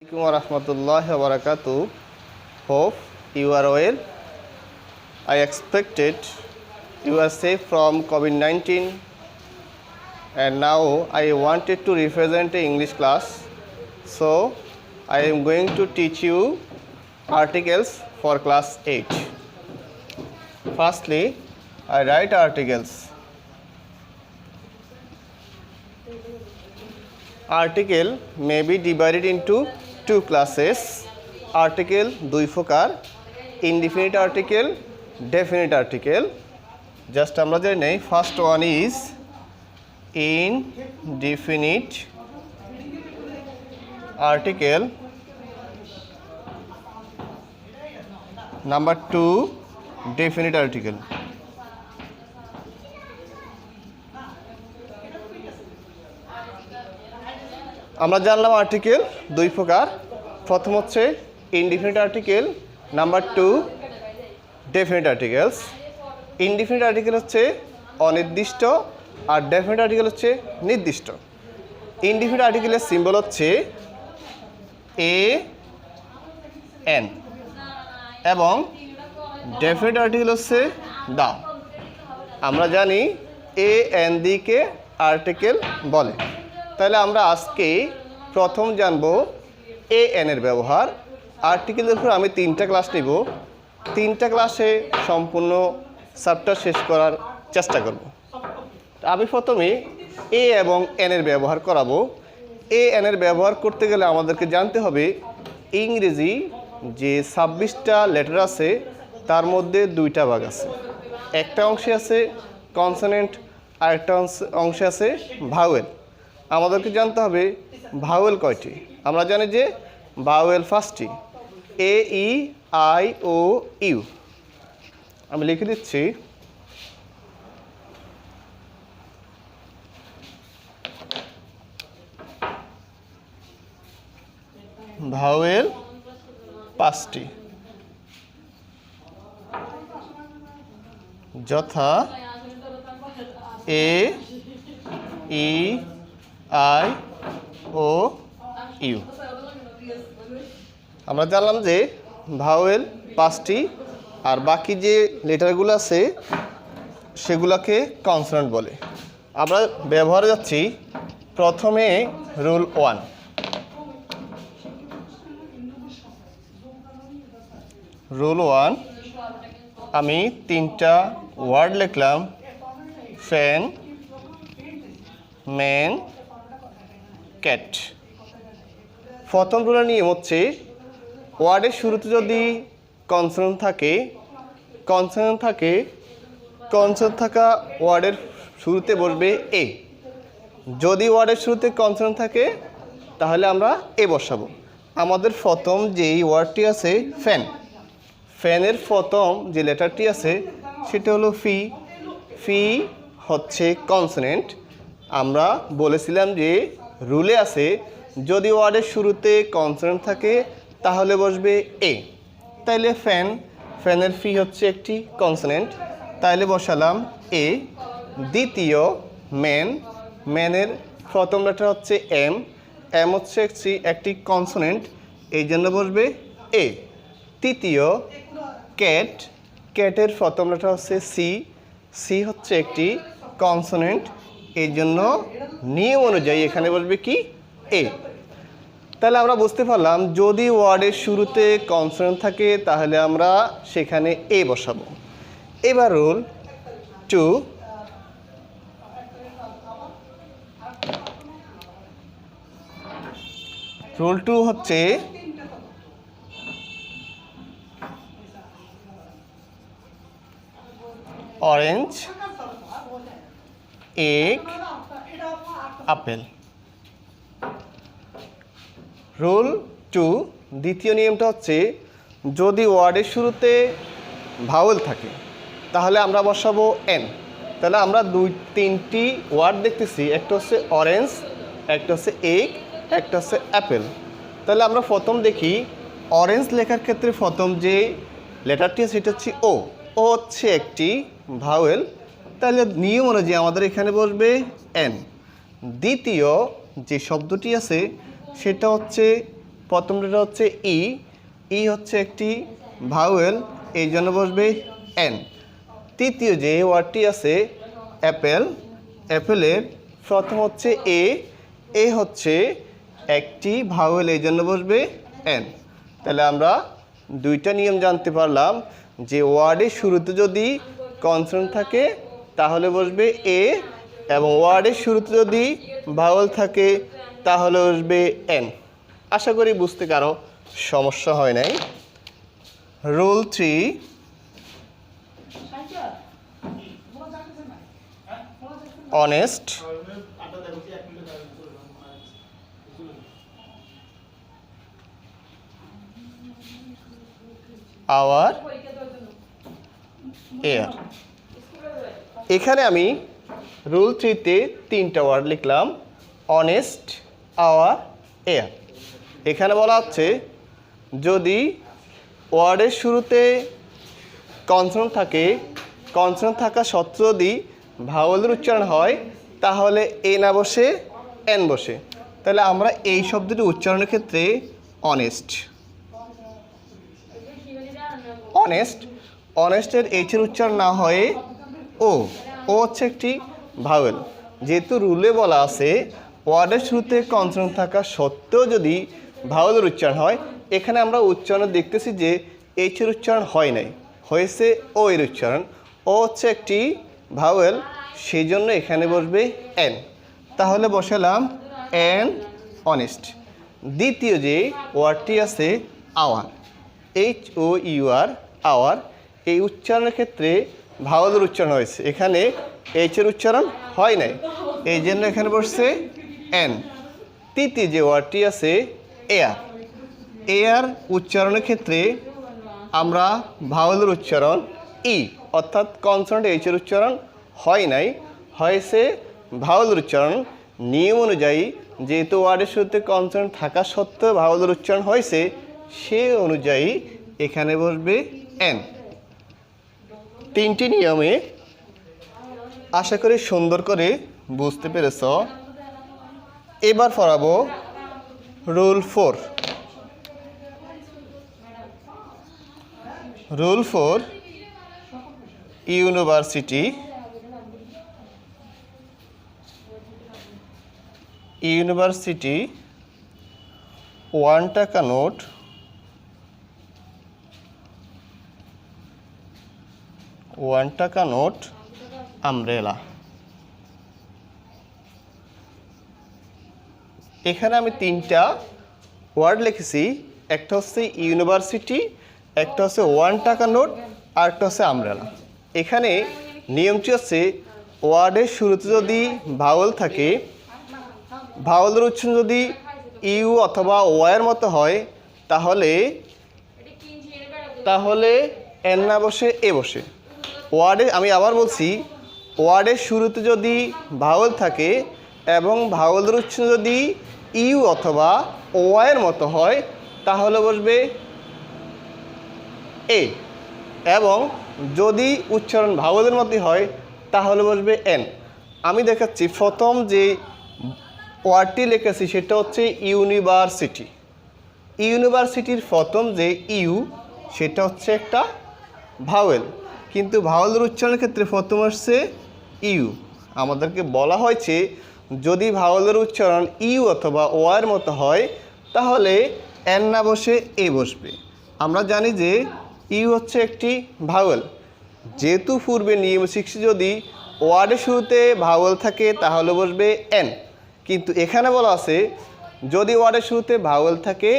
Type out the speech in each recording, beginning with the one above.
Warahmatullahi wabarakatuh. Hope you are well. I expected you are safe from COVID-19 and now I wanted to represent the English class. So I am going to teach you articles for class 8. Firstly, I write articles. Article may be divided into two classes. Article দুই প্রকার, indefinite article, definite article. Just আমরা জেনে নেই, first one is indefinite article. Number 2, definite article. আমরা জানলাম article দুই প্রকার। প্রথম হচ্ছে indefinite article, number 2 definite articles. Indefinite article হচ্ছে অনির্দিষ্ট আর ডেফিনিট আর্টিকেল হচ্ছে নির্দিষ্ট। ইনডিফিনিট আর্টিকেলের সিম্বল হচ্ছে AN এবং ডেফিনিট আর্টিকেল হচ্ছে দা। আমরা জানি AN দিকে আর্টিকেল বলে। তাহলে আমরা আজকে প্রথম জানব AN এর ব্যবহার। আর্টিকেলের উপর আমি 3টা ক্লাস নিব। 3টা ক্লাসে সম্পূর্ণ চ্যাপ্টার শেষ করার চেষ্টা করব। আমি প্রথমে A এবং N এর ব্যবহার করাবো। AN এর ব্যবহার করতে গেলে আমাদেরকে জানতে হবে ইংরেজি যে 26টা লেটার আছে তার মধ্যে 2টা ভাগ আছে। একটা অংশে আছে কনসোনেন্ট আর একটা অংশে আছে ভাওয়েল। আমাদেরকে জানতে হবে ভাওয়েল কয়টি। আমরা জানি যে ভাওয়েল 5টি, AEIOU। আমি লিখে দিচ্ছি ভাওয়েল 5টি, যথা AEIOU। আমরা জানলাম যে ভাওয়েল 5টি আর বাকি যে লেটারগুলো আছে সেগুলোকে কনসোনেন্ট বলে। আমরা ব্যবহারে যাচ্ছি প্রথমে রুল 1। রুল 1 আমি 3টা ওয়ার্ড লিখলাম, ফ্যান, ম্যান, ক্যাট। প্রথম রুলের নিয়ম হচ্ছে ওয়ার্ডের শুরুতে যদি কনসোনেন্ট থাকা ওয়ার্ডের শুরুতে বসবে এ। যদি ওয়ার্ডের শুরুতে কনসোনেন্ট থাকে তাহলে আমরা এ বসাবো। আমাদের প্রথম যেই ওয়ার্ডটি আছে ফ্যান, ফ্যানের প্রথম যে লেটারটি আছে সেটা হলো ফি। ফি হচ্ছে কনসোনেন্ট। আমরা বলেছিলাম যে রুলে আছে যদি ওয়ার্ডের শুরুতে কনসোনেন্ট থাকে তাহলে বসবে এ। তাইলে ফ্যানের ফি হচ্ছে একটি কনসোনেন্ট, তাইলে বসালাম এ। দ্বিতীয় ম্যানের প্রথম লেটার হচ্ছে এম। এম হচ্ছে একটি কনসোনেন্ট, এই জন্য বসবে এ। তৃতীয় ক্যাটের প্রথম লেটার হচ্ছে সি। সি হচ্ছে একটি কনসোনেন্ট, এই জন্য নিয়ম অনুযায়ী এখানে বসবে কি এ। তাহলে আমরা বুঝতে পারলাম যদি ওয়ার্ডের শুরুতে কনসোনেন্ট থাকে তাহলে আমরা সেখানে এ বসাবো। এবার রুল 2। রুল 2 হচ্ছে অরেঞ্জ, এগ, আপেল। রুল 2 দ্বিতীয় নিয়মটা হচ্ছে যদি ওয়ার্ডের শুরুতে ভাওয়েল থাকে তাহলে আমরা বসাবো এন। তাহলে আমরা 3টি ওয়ার্ড দেখতেছি, একটা হচ্ছে অরেঞ্জ, একটা হচ্ছে এগ, একটা হচ্ছে অ্যাপেল। তাহলে আমরা প্রথম দেখি অরেঞ্জ লেখার ক্ষেত্রে প্রথম যে লেটারটি আছে সেটা হচ্ছে ও। ও হচ্ছে একটি ভাওয়েল, তাহলে নিয়ম অনুযায়ী আমাদের এখানে বসবে এন। দ্বিতীয় যে শব্দটি আছে সেটা হচ্ছে প্রথমটা হচ্ছে ই, ই হচ্ছে একটি ভাওয়েল, এই জন্য বসবে এন। তৃতীয় যে ওয়ার্ডটি আছে অ্যাপেল, অ্যাপেলের প্রথম হচ্ছে এ হচ্ছে একটি ভাওয়েল, এই জন্য বসবে এন। তাহলে আমরা দুইটা নিয়ম জানতে পারলাম যে ওয়ার্ডের শুরুতে যদি কনসোনেন্ট থাকে তাহলে বসবে এ, এবং ওয়ার্ডের শুরুতে যদি ভাওয়েল থাকে তাহলে বসবে এন। আশা করি বুঝতে কারো সমস্যা হয় নাই। Rule 3, honest, hour, heir. এখানে আমি রুল 3-তে 3টা ওয়ার্ড লিখলাম, অনেস্ট, আওয়ার, এয়ার। এখানে বলা হচ্ছে যদি ওয়ার্ডের শুরুতে কনসোনেন্ট থাকে, কনসোনেন্ট থাকা সত্ত্বেও যদি ভাওয়েলের উচ্চারণ হয় তাহলে এ না বসে এন বসে। তাহলে আমরা এই শব্দটি উচ্চারণের ক্ষেত্রে অনেস্ট, অনেস্ট, অনেস্টের এইচের উচ্চারণ না হয়ে ও হচ্ছে একটি ভাওয়েল। যেহেতু রুলে বলা আছে ওয়ার্ডের শুরুতে কনসোনেন্ট থাকা সত্ত্বেও যদি ভাওয়েলের উচ্চারণ হয়, এখানে আমরা উচ্চারণ দেখতেছি যে এইচের উচ্চারণ হয় নাই, হয়েছে ও এর উচ্চারণ। ও হচ্ছে একটি ভাওয়েল, সেই জন্য এখানে বসবে এন। তাহলে বসালাম এন, অনেস্ট। দ্বিতীয় যে ওয়ার্ডটি আছে আওয়ার, HOUR, আওয়ার, এই উচ্চারণের ক্ষেত্রে ভাওয়েলের উচ্চারণ হয়েছে, এখানে এইচের উচ্চারণ হয় নাই, এই জন্য এখানে বসছে এন। তৃতীয় যে ওয়ার্ডটি আছে এয়ার, এয়ার উচ্চারণের ক্ষেত্রে আমরা ভাওয়েলের উচ্চারণ ই, অর্থাৎ কনসোনেন্ট এইচের উচ্চারণ হয় নাই, হয়েছে ভাওয়েলের উচ্চারণ। নিয়ম অনুযায়ী যেহেতু ওয়ার্ডের শুরুতে কনসোনেন্ট থাকা সত্ত্বেও ভাওয়েলের উচ্চারণ হয়েছে, সে অনুযায়ী এখানে বসবে এন। 3টি নিয়মে আশা করি সুন্দর করে বুঝতে পেরেছ। এবার পড়াবো রুল 4। রুল 4, ইউনিভার্সিটি, ইউনিভার্সিটি, 1 টাকা নোট, আমব্রেলা। এখানে আমি 3টা ওয়ার্ড লিখেছি, একটা হচ্ছে ইউনিভার্সিটি, একটা হচ্ছে 1 টাকা নোট, আর একটা হচ্ছে আমব্রেলা। এখানে নিয়মটি হচ্ছে ওয়ার্ডের শুরুতে যদি ভাওয়েল থাকে, ভাওয়েলের উচ্চারণ যদি ইউ অথবা ওয়ের মতো হয় তাহলে এন না বসে এ বসে। ওয়ার্ডে আমি আবার বলছি, ওয়ার্ডের শুরুতে যদি ভাওয়েল থাকে এবং ভাওয়েলের উচ্চারণ যদি ইউ অথবা ওয়ের মতো হয় তাহলে বসবে এ, এবং যদি উচ্চারণ ভাওয়েলের মতোই হয় তাহলে বসবে এন। আমি দেখাচ্ছি, প্রথম যে ওয়ার্ডটি লিখেছি সেটা হচ্ছে ইউনিভার্সিটি। ইউনিভার্সিটির প্রথম যে ইউ সেটা হচ্ছে একটা ভাওয়েল, কিন্তু ভাওয়েলের উচ্চারণের ক্ষেত্রে প্রথম আসছে ইউ। আমাদেরকে বলা হয়েছে যদি ভাওয়েলের উচ্চারণ ইউ অথবা ওয়ের মতো হয় তাহলে এন না বসে এ বসবে। আমরা জানি যে ইউ হচ্ছে একটি ভাওয়েল, যেহেতু পূর্বে নিয়ম শিখছি যদি ওয়ার্ডের শুরুতে ভাওয়েল থাকে তাহলে বসবে এন, কিন্তু এখানে বলা আছে যদি ওয়ার্ডের শুরুতে ভাওয়েল থাকে,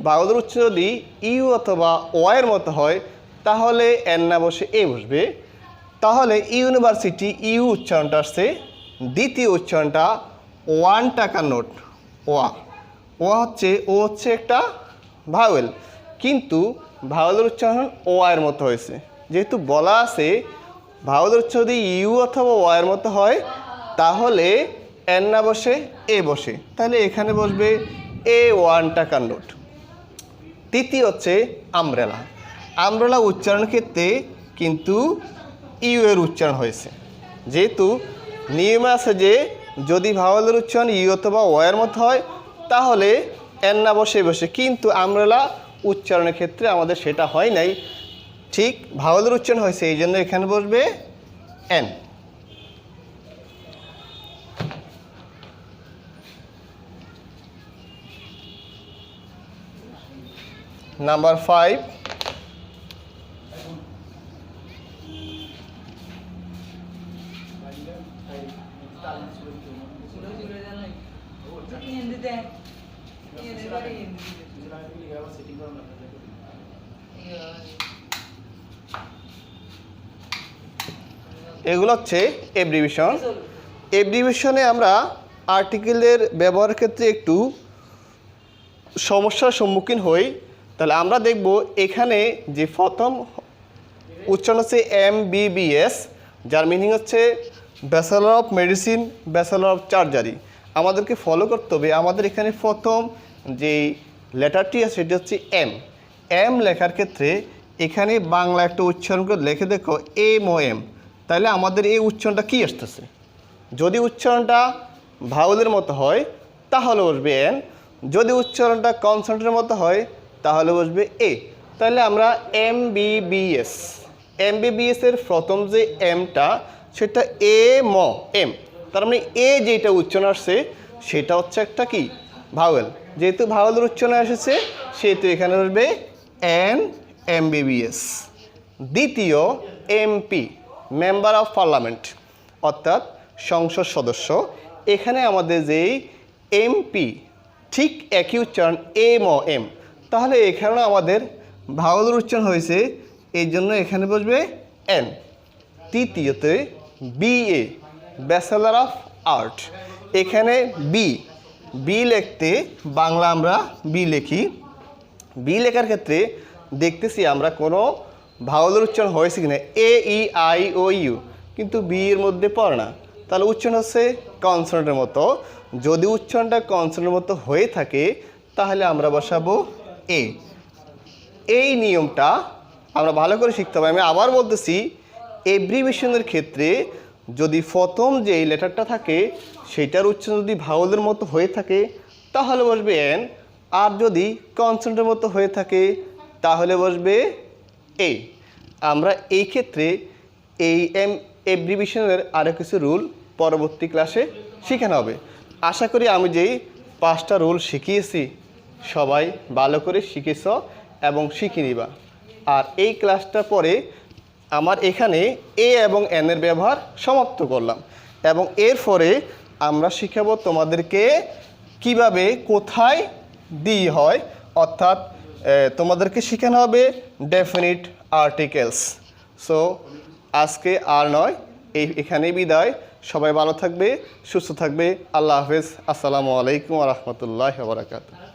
ভাওয়েলের উচ্চারণ যদি ইউ অথবা ওয়ের মতো হয় তাহলে এন না বসে এ বসবে। তাহলে ইউনিভার্সিটি ইউ উচ্চারণটা আসছে, দ্বিতীয় উচ্চারণটা 1 টাকা নোট, ও হচ্ছে একটা ভাওয়েল, কিন্তু ভাওয়েলের উচ্চারণ ও এর মতো হয়েছে। যেহেতু বলা আছে ভাওয়েলের উচ্চারণ যদি ইউ অথবা ও এর মতো হয় তাহলে এন না বসে এ বসে, তাহলে এখানে বসবে এ 1 টাকার নোট। তৃতীয় হচ্ছে আমব্রেলা। আমব্রেলা উচ্চারণ ক্ষেত্রে কিন্তু ইউ এর উচ্চারণ হয়েছে, যেহেতু নিয়ম আছে যে যদি ভাওয়েলের উচ্চারণ ইউ অথবা ও এর মতো হয় তাহলে এন না বসে বসে, কিন্তু আমরেলা উচ্চারণের ক্ষেত্রে আমাদের সেটা হয় নাই, ঠিক ভাওয়ালের উচ্চারণ হয়েছে, এই জন্য এখানে বসবে এন। নাম্বার 5, এগুলো হচ্ছে এব্রিভিশন। এব্রিভিশনে আমরা আর্টিকেলের ব্যবহারের ক্ষেত্রে একটু সমস্যার সম্মুখীন হই। তাহলে আমরা দেখব এখানে যে প্রথম উচ্চারণ হচ্ছে MBBS, যার মিনিং হচ্ছে bachelor of medicine, bachelor of surgery. আমাদেরকে ফলো করতে হবে, আমাদের এখানে প্রথম যে লেটারটি আছে সেটি হচ্ছে এম লেখার ক্ষেত্রে এখানে বাংলা একটা উচ্চারণ করে লিখে দেখো MOM, তাহলে আমাদের এই উচ্চারণটা কী আসতেছে? যদি উচ্চারণটা ভাওয়ালের মতো হয় তাহলে বসবে এন, যদি উচ্চারণটা কনসোনেন্টের মতো হয় তাহলে বসবে এ। তাহলে আমরা MBBS এর প্রথম যে এমটা সেটা এম, তার মানে এ যেটা উচ্চারণ আসছে সেটা হচ্ছে একটা কি ভাওয়াল, যেহেতু ভাওয়ালের উচ্চারণ এসেছে সেহেতু এখানে বসবে MBBS। দ্বিতীয় MP, মেম্বার অফ পার্লামেন্ট, অর্থাৎ সংসদ সদস্য। এখানে আমাদের যেই MP ঠিক একই উচ্চারণ MOM, তাহলে এখানেও আমাদের ভাওয়ালের উচ্চারণ হয়েছে, এই জন্য এখানে বসবে এন। তৃতীয়তে BA, ব্যাচেলর অফ আর্ট। এখানে বি লিখতে বাংলা আমরা বি লিখি, বি লেখার ক্ষেত্রে দেখতেছি আমরা কোনো ভাওয়ালের উচ্চারণ হয়েছে কিনা, AEIOU, কিন্তু বি এর মধ্যে পড়ে না, তাহলে উচ্চারণ হচ্ছে কনসোনেন্টের মতো। যদি উচ্চারণটা কনসোনেন্টের মতো হয়ে থাকে তাহলে আমরা বসাবো এ। এই নিয়মটা আমরা ভালো করে শিখতে হবে। আমি আবার বলতেছি, এব্রিভিশনের ক্ষেত্রে যদি প্রথম যে লেটারটা থাকে সেটার উচ্চারণ যদি ভাওয়ালের মতো হয়ে থাকে তাহলে বসবে এন, আর যদি কনসোনেন্টের মতো হয়ে থাকে তাহলে বসবে এ। আমরা এই ক্ষেত্রে এই এব্রিভিশনের আরও কিছু রুল পরবর্তী ক্লাসে শেখানো হবে। আশা করি আমি যেই 5টা রুল শিখিয়েছি সবাই ভালো করে শিখেছ এবং শিখে নিবা। আর এই ক্লাসটা পরে আমার এখানে এ এবং এনের ব্যবহার সমাপ্ত করলাম, এবং এরপরে আমরা শিখাবো তোমাদেরকে কিভাবে কোথায় দিয়ে হয়, অর্থাৎ তোমাদেরকে শেখানো হবে ডেফিনিট আর্টিকেলস। সো আজকে আর নয়, এখানেই বিদায়। সবাই ভালো থাকবে, সুস্থ থাকবে। আল্লাহ হাফেজ। আসসালামু আলাইকুম ওয়া রাহমাতুল্লাহি ওয়া বারাকাতুহু।